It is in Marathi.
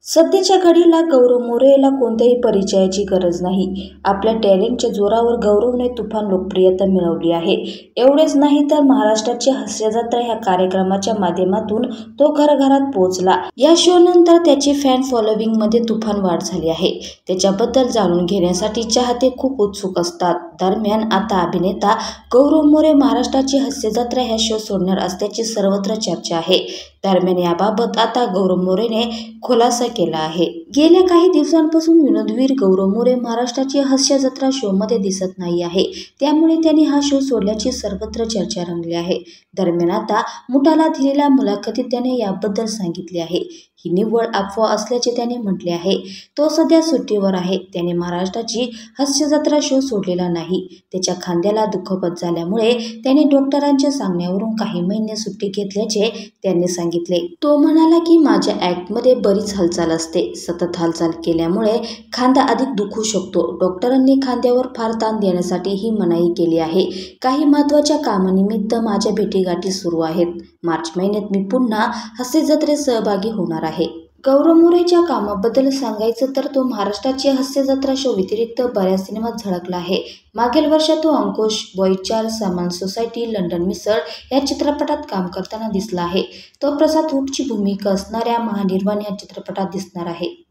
सध्याच्या घडीला गौरव मोरे याला कोणत्याही परिचयाची गरज नाही. आपल्या टॅलेंटच्या जोरावर गौरवने तुफान लोकप्रियता मिळवली आहे. एवढेच नाही तर महाराष्ट्राची हास्य जत्रा ह्या कार्यक्रमाच्या माध्यमातून तो घराघरात पोहोचला. या शो नंतर त्याची फॅन फॉलोविंग मध्ये तुफान वाढ झाली आहे. त्याच्याबद्दल जाणून घेण्यासाठी चाहते खूप उत्सुक असतात. दरम्यान आता अभिनेता गौरव मोरे महाराष्ट्राची हास्य जत्रा ह्या शो सोडणार असल्याची सर्वत्र चर्चा आहे. दरम्यान याबाबत आता गौरव मोरेने खुलासा केला आहे. गेल्या काही दिवसांपासून विनोदवीर गौरव मोरे महाराष्ट्राची हास्य जत्रा शो मध्ये दिसत नाही आहे. त्यामुळे त्यांनी हा शो सोडल्याची सर्वत्र चर्चा रंगली आहे. दरम्यान आता मुठाला दिलेल्या मुलाखतीत त्याने याबद्दल सांगितले आहे. ही निव्वळ अफवा असल्याचे त्याने म्हटले आहे. तो सध्या सुट्टीवर आहे. त्याने महाराष्ट्राची हास्य जत्रा शो सोडलेला नाही. त्याच्या खांद्याला दुखापत झाल्यामुळे त्याने डॉक्टरांच्या सांगण्यावरून काही महिने सुट्टी घेतल्याचे त्यांनी सांगितले. तो म्हणाला की माझ्या ॲक्टमध्ये बरीच हालचाल असते. सतत हालचाल केल्यामुळे खांदा अधिक दुखू शकतो. डॉक्टरांनी खांद्यावर फार ताण देण्यासाठी ही मनाई केली आहे. काही महत्त्वाच्या कामानिमित्त माझ्या भेटीगाठी सुरू आहेत. मार्च महिन्यात मी पुन्हा हास्य जत्रेत सहभागी होणार आहे. गौरव मोरेच्या कामाबद्दल सांगायचं तर तो महाराष्ट्राची हास्य जत्रा शो व्यतिरिक्त बऱ्याच सिनेमात झळकला आहे. मागील वर्षात तो अंकुश, बॉय 4, सामान सोसायटी, लंडन मिसळ या चित्रपटात काम करताना दिसला आहे. तो प्रसाद हुटची भूमिका असणाऱ्या महानिर्वाण या चित्रपटात दिसणार आहे.